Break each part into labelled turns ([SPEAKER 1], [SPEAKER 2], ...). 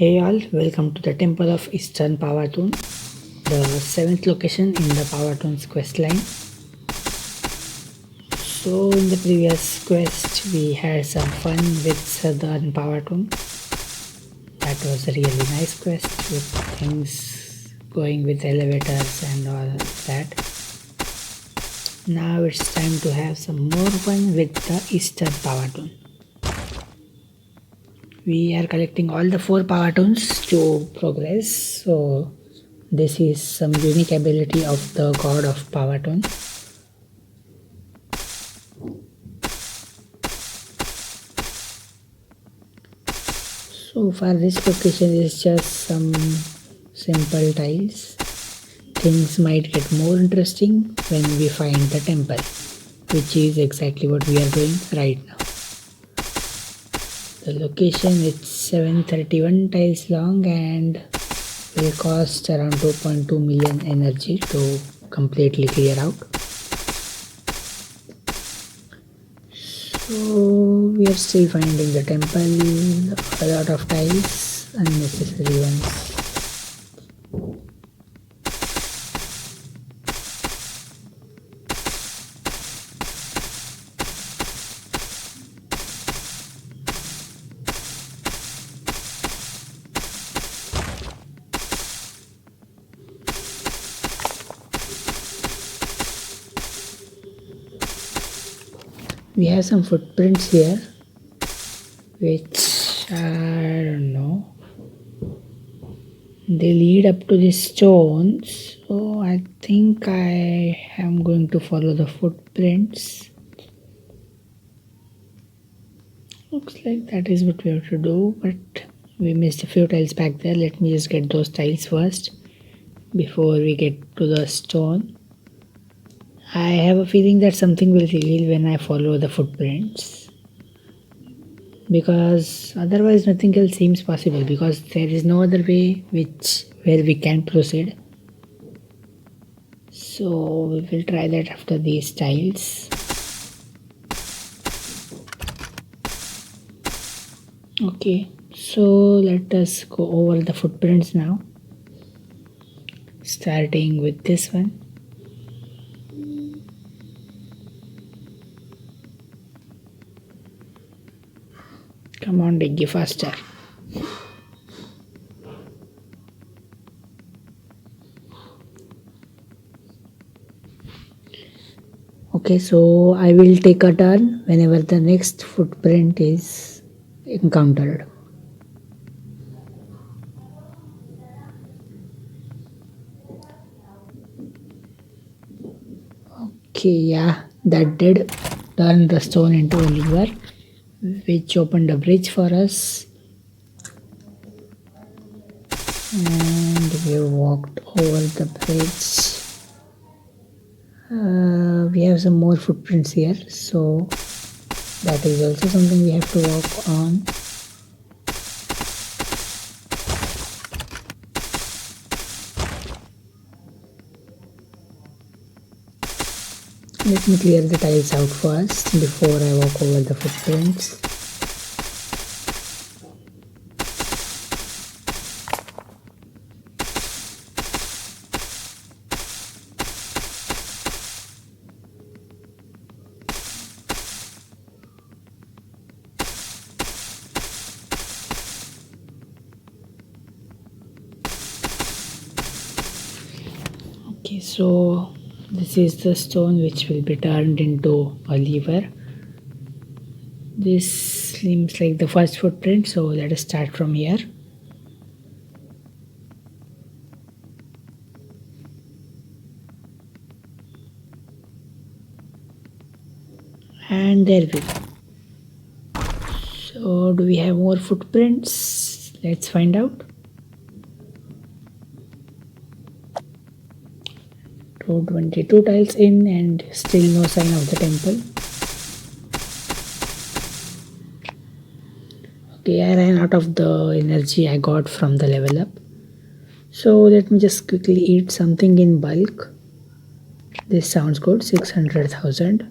[SPEAKER 1] Hey all, welcome to the temple of Eastern Pawatun, the 7th location in the Pawatuns questline. So in the previous quest we had some fun with Southern Pawatun. That was a really nice quest with things going with elevators and all that. Now it's time to have some more fun with the Eastern Pawatun. We are collecting all the 4 Pawatuns to progress. So this is some unique ability of the god of Pawatun. So far this location is just some simple tiles. Things might get more interesting when we find the temple, which is exactly what we are doing right now. The location is 731 tiles long and will cost around 2.2 million energy to completely clear out. So we are still finding the temple, a lot of tiles, unnecessary ones. We have some footprints here, which I don't know. They lead up to the stones, so I think I am going to follow the footprints. Looks like that is what we have to do, but we missed a few tiles back there. Let me just get those tiles first before we get to the stone. I have a feeling that something will reveal when I follow the footprints, because otherwise nothing else seems possible, because there is no other way where we can proceed. So we will try that after these tiles. Okay, so let us go over the footprints now, starting with this one. Come on, Diggy, faster. Okay, so I will take a turn whenever the next footprint is encountered. Okay, yeah, that did turn the stone into a lever, which opened a bridge for us. And we walked over the bridge. We have some more footprints here, so that is also something we have to walk on. Let me clear the tiles out first before I walk over the footprints. Okay, so this is the stone which will be turned into a lever. This seems like the first footprint, so let us start from here. And there we go. So do we have more footprints? Let's find out. 222 tiles in and still no sign of the temple. Okay, I ran out of the energy I got from the level up. So let me just quickly eat something in bulk. This sounds good, 600,000.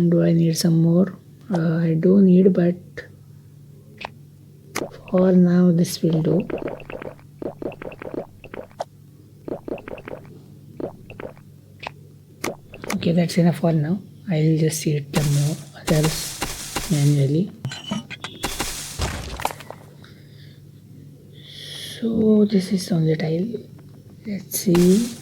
[SPEAKER 1] Do I need some more? I do need, but For now this will do. Okay, that's enough for now. I'll just hit the more others manually. So this is on the tile. Let's see.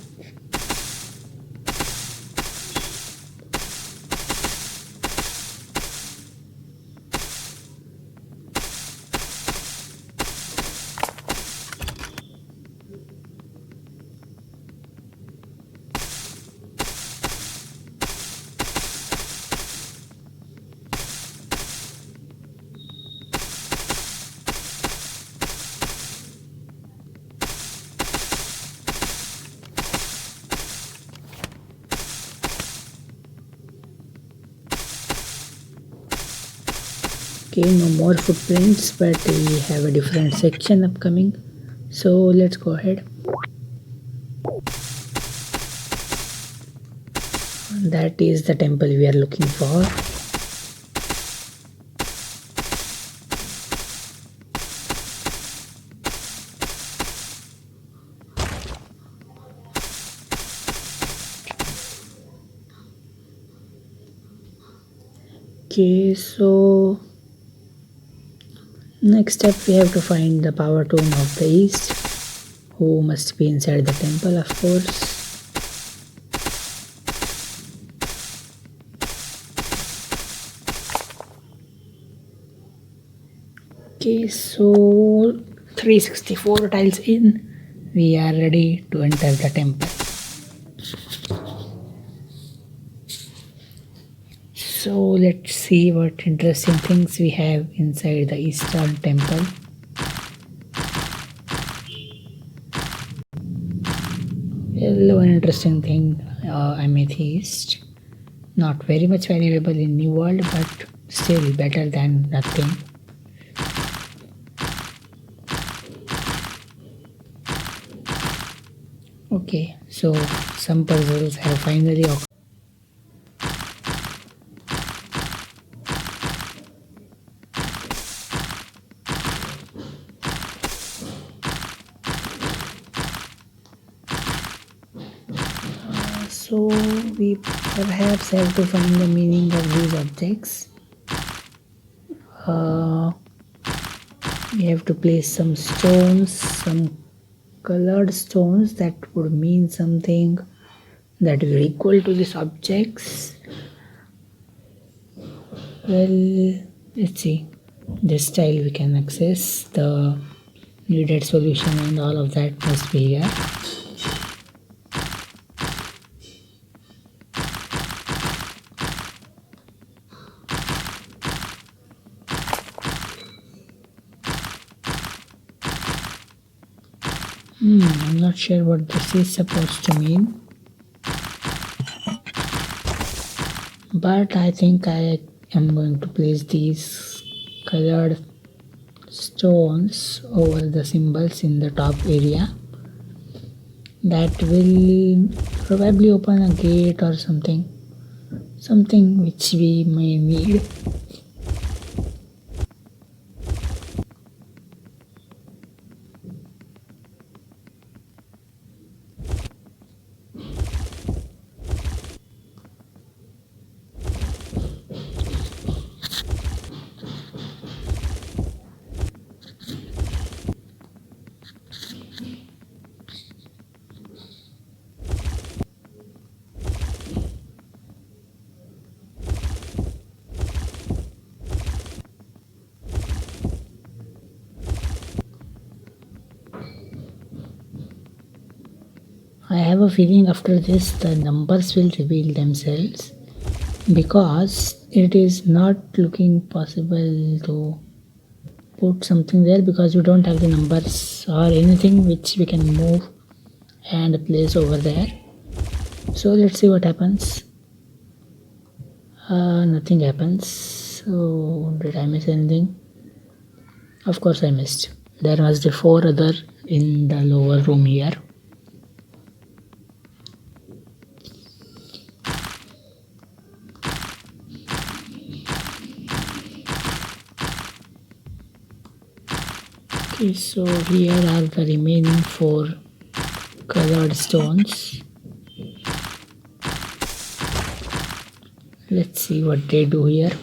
[SPEAKER 1] Okay, no more footprints, but we have a different section upcoming. So let's go ahead. That is the temple we are looking for. Okay, so next step we have to find the Pawatun of the East, who must be inside the temple, of course. Okay, so 364 tiles in, we are ready to enter the temple. So let's see what interesting things we have inside the Eastern Temple. Well, one interesting thing, amethyst. Not very much valuable in New World, but still better than nothing. Okay, so some puzzles have finally occurred. So we perhaps have to find the meaning of these objects. We have to place some stones, some colored stones that would mean something that is equal to these objects. Well, let's see. This tile we can access. The needed solution and all of that must be here. I'm not sure what this is supposed to mean, but I think I am going to place these colored stones over the symbols in the top area. That will probably open a gate or something which we may need. I have a feeling after this the numbers will reveal themselves, because it is not looking possible to put something there because we don't have the numbers or anything which we can move and place over there. So let's see what happens. Nothing happens. So did I miss anything? Of course I missed. There must be 4 other in the lower room here. Okay, so here are the remaining 4 colored stones. Let's see what they do here.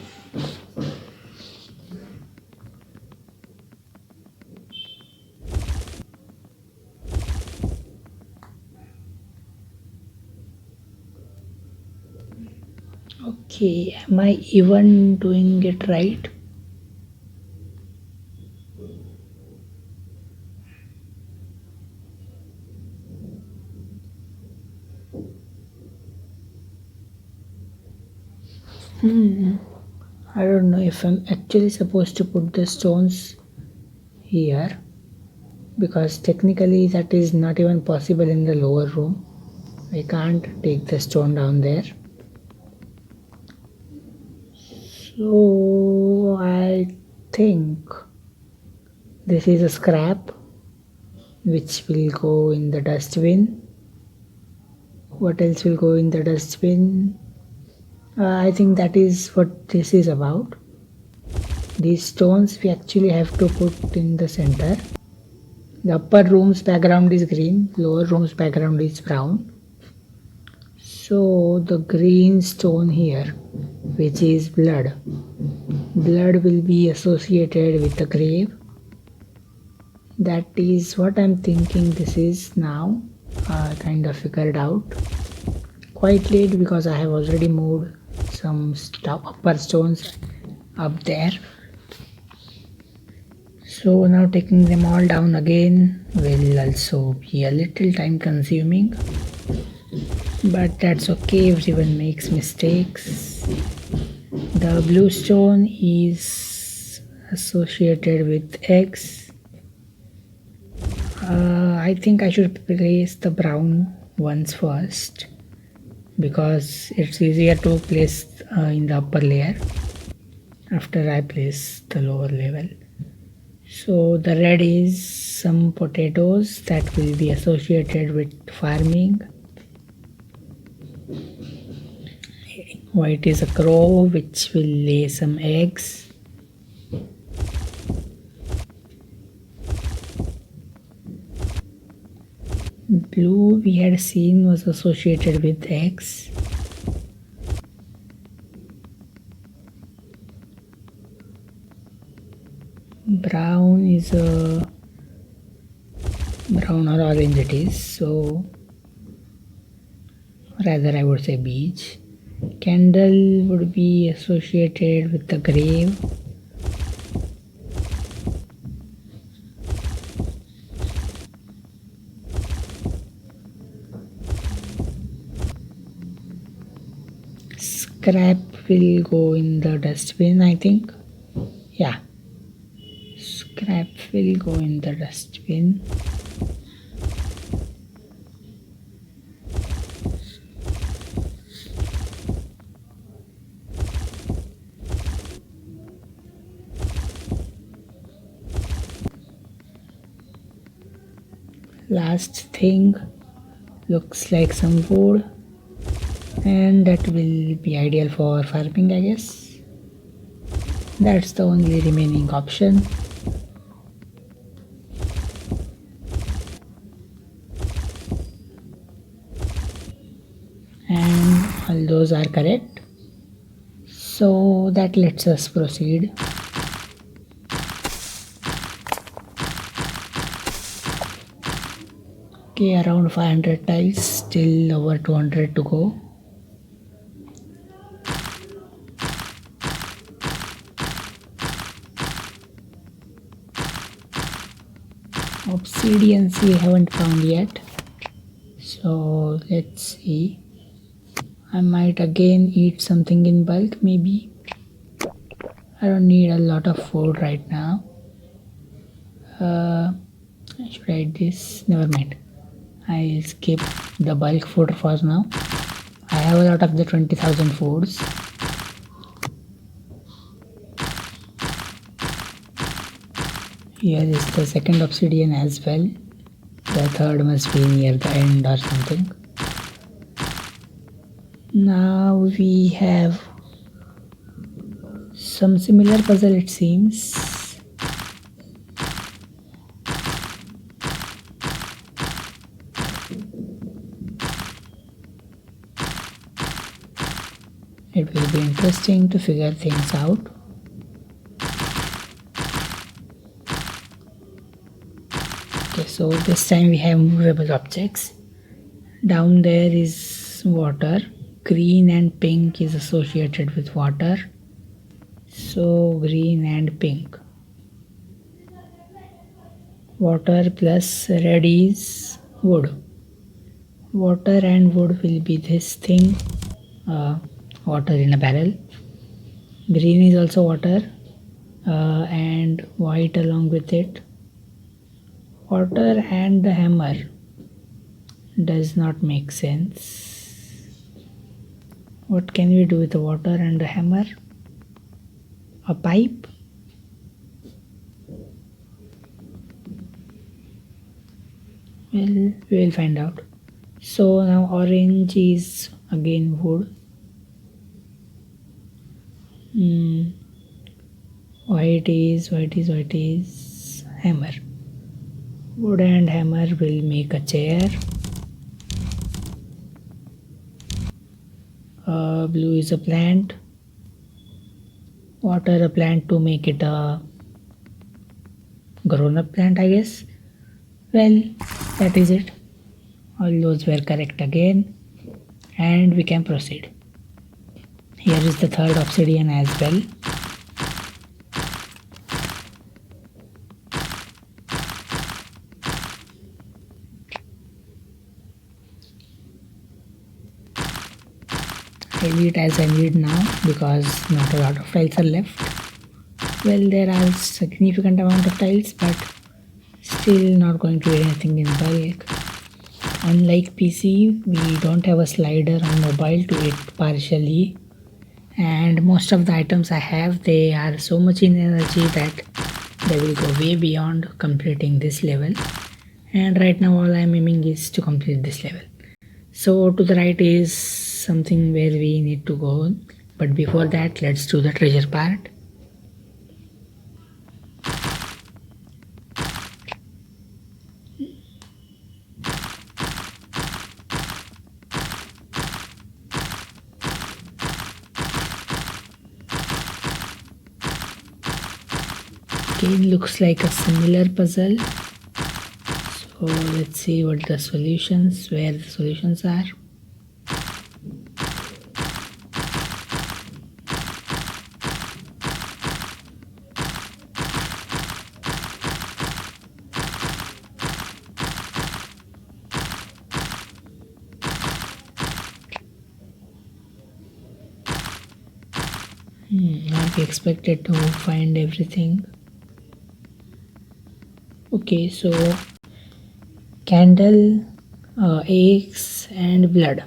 [SPEAKER 1] Okay, am I even doing it right? I don't know if I'm actually supposed to put the stones here, because technically that is not even possible in the lower room. I can't take the stone down there. So I think this is a scrap which will go in the dustbin. What else will go in the dustbin? I think that is what this is about. These stones we actually have to put in the center. The upper room's background is green, lower room's background is brown. So the green stone here, which is blood, will be associated with the grave. That is what I'm thinking this is now. Kind of figured out quite late because I have already moved some upper stones up there. So now taking them all down again will also be a little time consuming, but that's okay, everyone makes mistakes. The blue stone is associated with eggs. I think I should place the brown ones first because it's easier to place in the upper layer after I place the lower level. So the red is some potatoes that will be associated with farming. White is a crow which will lay some eggs. Blue we had seen was associated with eggs. Brown is a brown or orange it is, so rather I would say beige. Candle would be associated with the grave. Scrap will go in the dustbin, I think. Yeah, scrap will go in the dustbin. Last thing looks like some wood, and that will be ideal for farming, I guess. That's the only remaining option. And all those are correct. So that lets us proceed. Okay, around 500 tiles, still over 200 to go. Obsidians we haven't found yet, so let's see. I might again eat something in bulk, maybe. I don't need a lot of food right now. I should hide this, never mind. I'll skip the bulk food for now. I have a lot of the 20,000 foods. Here is the second obsidian as well. The third must be near the end or something. Now we have some similar puzzle, it seems. It will be interesting to figure things out. Okay, so this time we have movable objects. Down there is water. Green and pink is associated with water. So green and pink. Water plus red is wood. Water and wood will be this thing. Water in a barrel. Green is also water, and white along with it. Water and the hammer does not make sense. What can we do with the water and the hammer? A pipe? Well, we will find out. So now orange is again wood. White is hammer. Wood and hammer will make a chair. Blue is a plant. Water a plant to make it a grown up plant, I guess. Well, that is it. All those were correct again. And we can proceed. Here is the third obsidian as well. I leave it as I need now because not a lot of tiles are left. Well, there are significant amount of tiles, but still not going to be anything in bulk. Unlike PC, we don't have a slider on mobile to it partially, and most of the items I have, they are so much in energy that they will go way beyond completing this level. And right now all I am aiming is to complete this level. So to the right is something where we need to go, but before that let's do the treasure part. Again, looks like a similar puzzle. So let's see what the solutions, where the solutions are. Not expected to find everything. Okay, so candle, eggs and blood.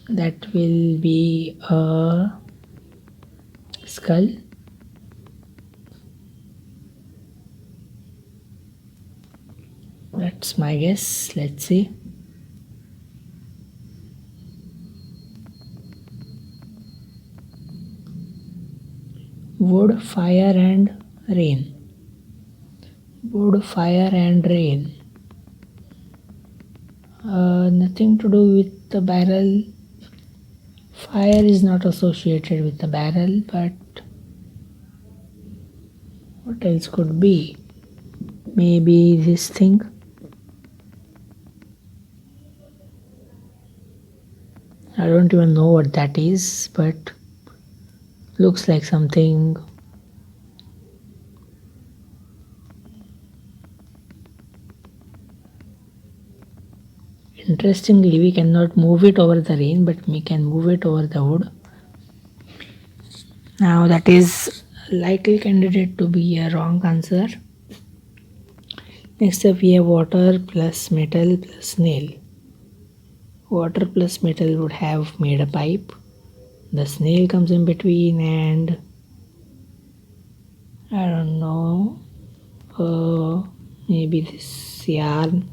[SPEAKER 1] That will be a skull. That's my guess. Let's see. Wood, fire and rain. Wood, fire and rain. Nothing to do with the barrel. Fire is not associated with the barrel, but what else could be? Maybe this thing. I don't even know what that is, but looks like something. Interestingly, we cannot move it over the rain, but we can move it over the wood. Now that is likely candidate to be a wrong answer. Next up we have water plus metal plus nail. Water plus metal would have made a pipe. The snail comes in between and I don't know, maybe this yarn.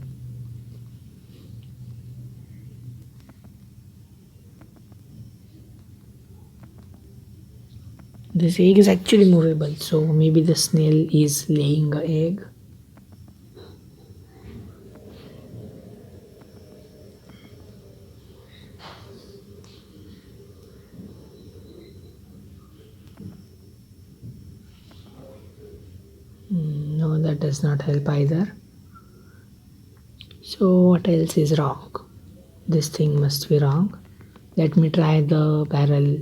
[SPEAKER 1] This egg is actually movable, so maybe the snail is laying an egg. does not help either. So what else is wrong? This thing must be wrong. Let me try the barrel.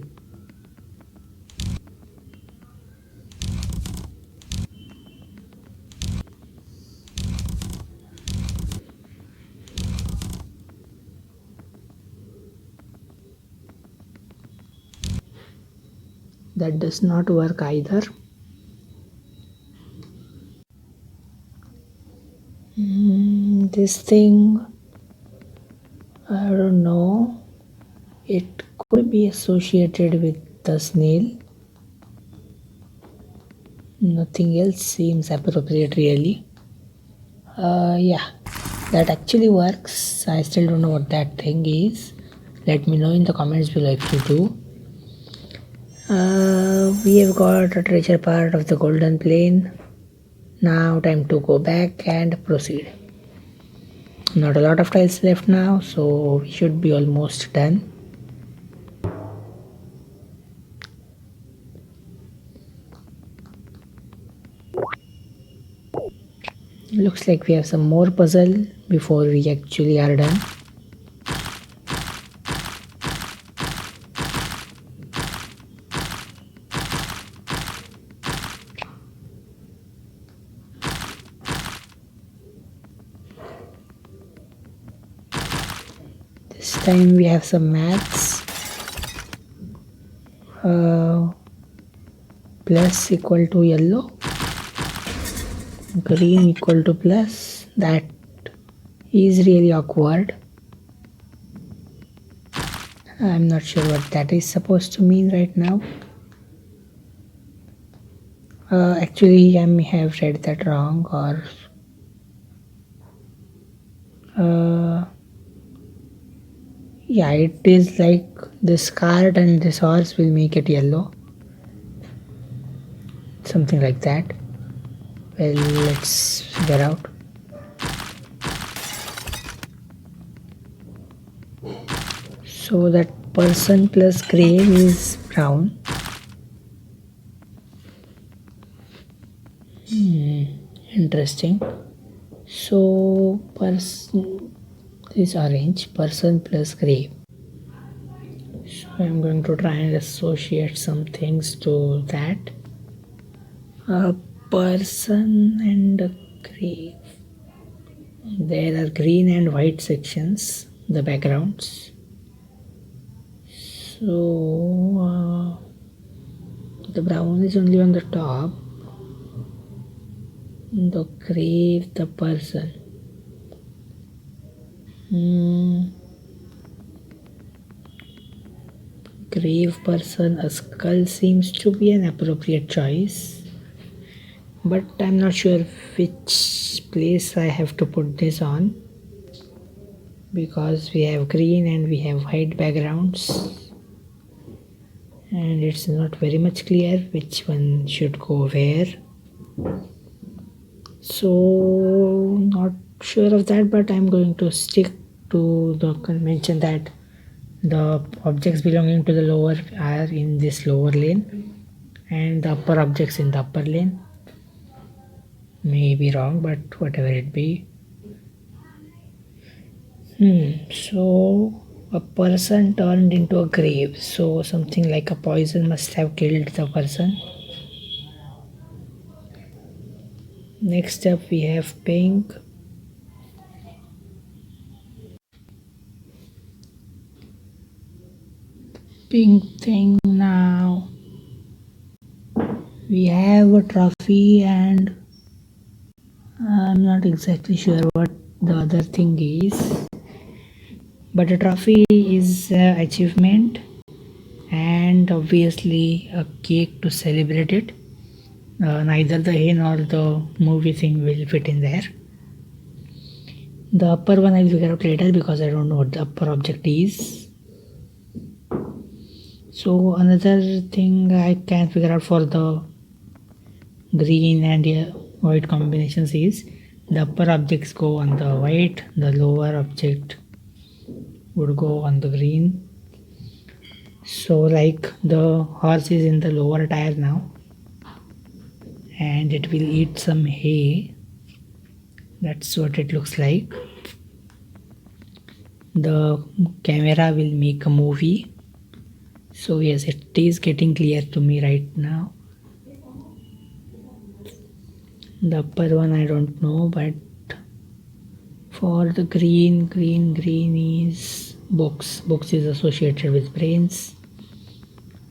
[SPEAKER 1] That does not work either. This thing, I don't know. It could be associated with the snail. Nothing else seems appropriate really. Yeah, that actually works. I still don't know what that thing is. Let me know in the comments below if you do. We have got a treasure part of the golden plane. Now time to go back and proceed. Not a lot of tiles left now, so we should be almost done. Looks like we have some more puzzle before we actually are done. This time we have some maths. Plus equal to yellow, green equal to plus. That is really awkward. I'm not sure what that is supposed to mean right now. Actually, I may have read that wrong, or yeah, it is like this card and this horse will make it yellow. Something like that. Well, let's figure out. So that person plus grave is brown. Interesting. So person is orange, person plus grave. So I'm going to try and associate some things to that. A person and a grave. There are green and white sections, the backgrounds. So the brown is only on the top. The grave, the person. Grave, person, a skull seems to be an appropriate choice, but I'm not sure which place I have to put this on, because we have green and we have white backgrounds and it's not very much clear which one should go where. So not sure of that, but I'm going to stick to the convention that the objects belonging to the lower are in this lower lane and the upper objects in the upper lane. May be wrong, but whatever it be. So a person turned into a grave, so something like a poison must have killed the person. Next up we have pink. Pink thing now. We have a trophy and I'm not exactly sure what the other thing is, but a trophy is achievement and obviously a cake to celebrate it. Neither the hen nor the movie thing will fit in there. The upper one I'll figure out later because I don't know what the upper object is. So another thing I can figure out for the green and white combinations is the upper objects go on the white, the lower object would go on the green. So like the horse is in the lower tire now and it will eat some hay. That's what it looks like. The camera will make a movie. So yes, it is getting clear to me right now. The upper one I don't know, but for the green is books. Books is associated with brains.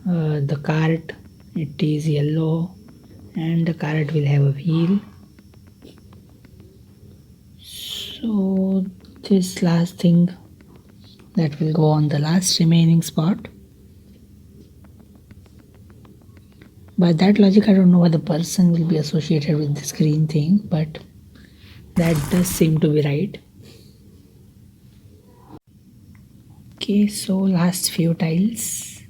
[SPEAKER 1] The cart, it is yellow, and the cart will have a wheel. So this last thing that will go on the last remaining spot. By that logic, I don't know why the person will be associated with this green thing, but that does seem to be right. Okay, so last few tiles.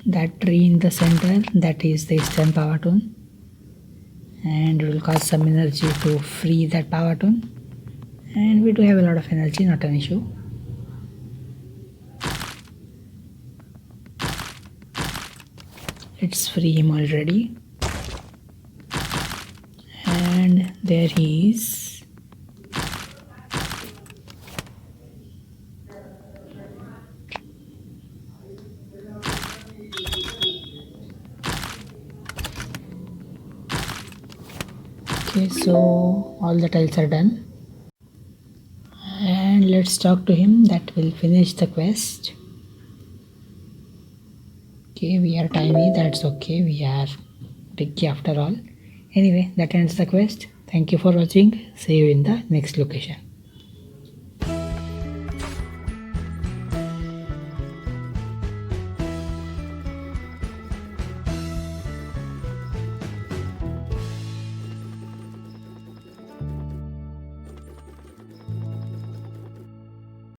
[SPEAKER 1] That tree in the center, that is the Eastern Pawatun, and it will cost some energy to free that Pawatun, and we do have a lot of energy, not an issue. Let's free him already, and there he is. Okay, so all the tiles are done, and let's talk to him. That will finish the quest. Okay, we are tiny, that's okay, we are Diggy after all. Anyway, that ends the quest. Thank you for watching. See you in the next location.